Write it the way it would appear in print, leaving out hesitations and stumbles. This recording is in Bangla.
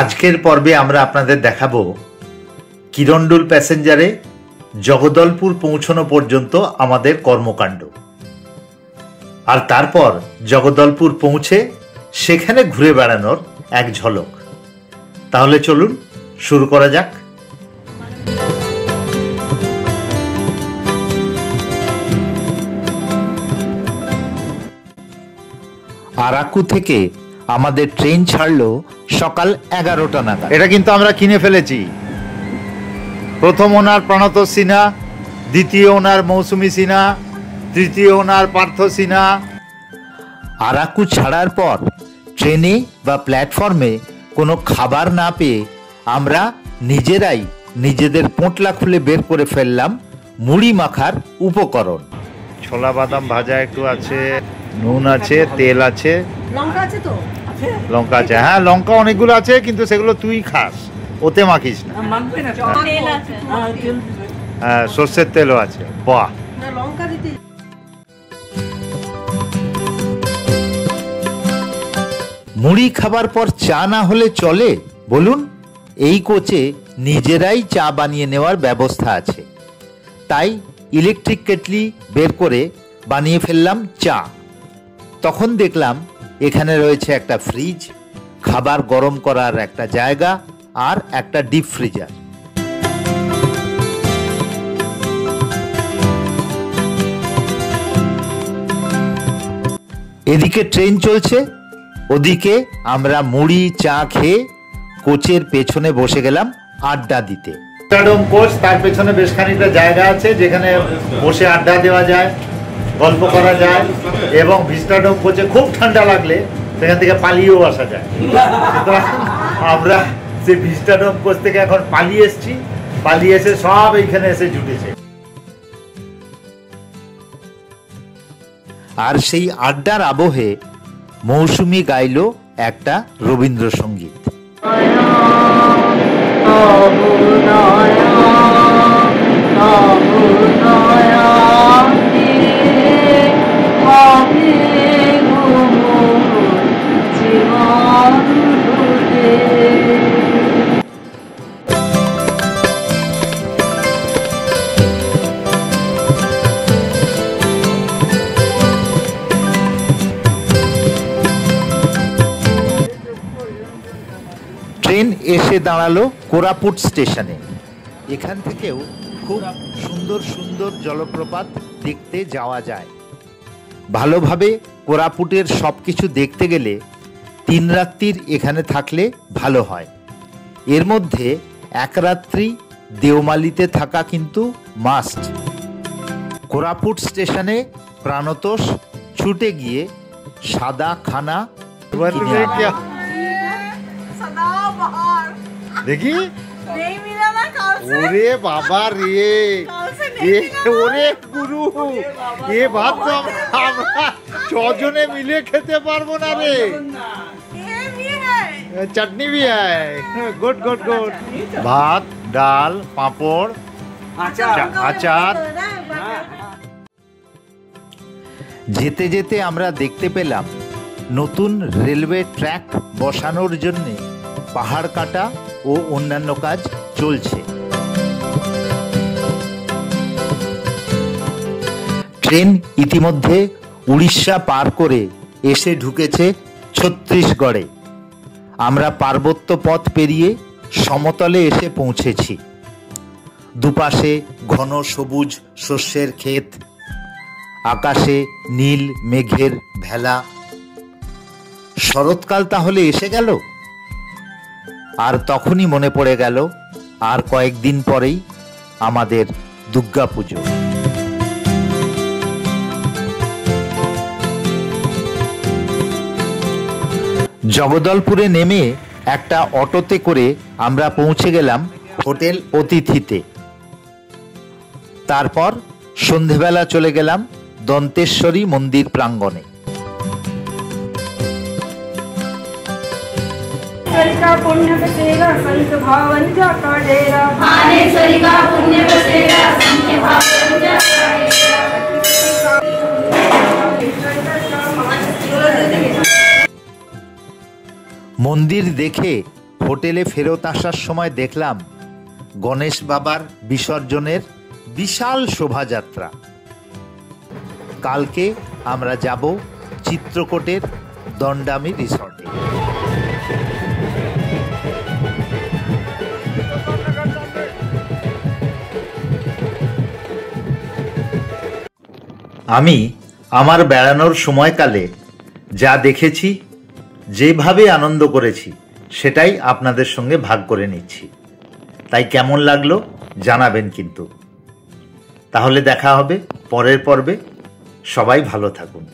আজকের পর্বে আমরা আপনাদের দেখাবো কিরণডুল প্যাসেঞ্জারে জগদলপুর পৌঁছানো পর্যন্ত আমাদের কর্মকাণ্ড, আর তারপর জগদলপুর পৌঁছে সেখানে ঘুরে বেড়ানোর এক ঝলক। তাহলে চলুন শুরু করা যাক। আরাকু থেকে আমাদের ট্রেন ছাড়লো সকাল 11টা নাগাদ। এটা কিন্তু আমরা কিনে ফেলেছি। প্রথম ওনার প্রণত সিনহা, দ্বিতীয় ওনার মৌসুমী সিনহা, তৃতীয় ওনার পার্থ সিনহা। আরাকু ছাড়ার পর ট্রেনে বা প্ল্যাটফর্মে কোনো খাবার না পেয়ে আমরা নিজেরাই নিজেদের পোঁটলা খুলে বের করে ফেললাম মুড়ি মাখার উপকরণ। ছোলা বাদাম ভাজা একটু আছে, নুন আছে, তেল আছে, লঙ্কা আছে তো? লঙ্কা আছে, হ্যাঁ লঙ্কা অনেকগুলো আছে, কিন্তু সেগুলো তুই খাস, ওতে মাখিস না। হ্যাঁ সর্ষের তেলও আছে। বাহ, লঙ্কা দিতে। মুড়ি খাবার পর চা না হলে চলে বলুন? এই কোচে নিজেরাই চা বানিয়ে নেওয়ার ব্যবস্থা আছে, তাই ইলেকট্রিক কেটলি বের করে বানিয়ে ফেললাম চা। তখন দেখলাম এখানে রয়েছে একটা ফ্রিজ, খাবার গরম করার একটা জায়গা আর একটা ডিপ ফ্রিজার। এদিকে ট্রেন চলছে, ওদিকে আমরা মুড়ি চা খেয়ে কোচের পেছনে বসে গেলাম আড্ডা দিতে। ভিস্টাডোম কোচ, তার পেছনে বেশ খানিকটা জায়গা আছে যেখানে বসে আড্ডা দেওয়া যায়, গল্প করা যায়, এবং ভিস্টাডোম কোচে খুব ঠান্ডা লাগলে সেখান থেকে পালিয়েও আসা যায়। সুতরাং আমরা সেই ভিস্টাডোম কোচ থেকে এখন পালিয়ে এসেছি, পালিয়ে এসে সব এইখানে এসে জুটেছে। আর সেই আড্ডার আবহে মৌসুমী গাইল একটা রবীন্দ্রসঙ্গীত। ট্রেন এসে দাঁড়ালো কোরাপুট স্টেশনে। এখান থেকেও খুব সুন্দর সুন্দর জলপ্রপাত দেখতে যাওয়া যায়। ভালোভাবে কোরাপুটের সব কিছু দেখতে গেলে 3 রাত্রির এখানে থাকলে ভালো হয়। এর মধ্যে 1 রাত্রি দেওমালিতে থাকা কিন্তু মাস্ট। কোরাপুট স্টেশনে প্রাণতোষ ছুটে গিয়ে সাদা খানা দেখি। ওরে বাবা রে, ওরে গুরু, এ ভাত তো আমরা 6 জনে মিলে খেতে পারবো না রে। চাটনি ভি হ্যায়, গুড গুড গুড। ভাত, ডাল, পাঁপড়, আচার। যেতে যেতে আমরা দেখতে পেলাম নতুন রেলওয়ে ট্র্যাক বসানোর জন্য পাহাড় কাটা ও অন্যান্য কাজ চলছে। ট্রেন ইতিমধ্যে উড়িষ্যা পার করে এসে ঢুকেছে ছত্তিশগড়ে। আমরা পার্বত্য পথ পেরিয়ে সমতলে এসে পৌঁছেছি। দুপাশে ঘন সবুজ শস্যের ক্ষেত, আকাশে নীল মেঘের ভেলা। শরৎকাল তাহলে এসে গেল। আর তখনই মনে পড়ে গেল আর কয়েকদিন পরেই আমাদের দুর্গাপুজো। জগদলপুরে নেমে একটা অটোতে করে আমরা পৌঁছে গেলাম হোটেল অতিথিতে। তারপর সন্ধেবেলা চলে গেলাম দন্তেশ্বরী মন্দির প্রাঙ্গণে। মন্দির দেখে হোটেলে ফেরত আসার সময় দেখলাম গণেশ বাবার বিসর্জনের বিশাল শোভাযাত্রা। কালকে আমরা যাব চিত্রকূটের দণ্ডামি রিসর্টে। আমি আমার বেড়ানোর সময়কালে যা দেখেছি, যেভাবে আনন্দ করেছি, সেটাই আপনাদের সঙ্গে ভাগ করে নিচ্ছি। তাই কেমন লাগলো জানাবেন কিন্তু। তাহলে দেখা হবে পরের পর্বে। সবাই ভালো থাকুন।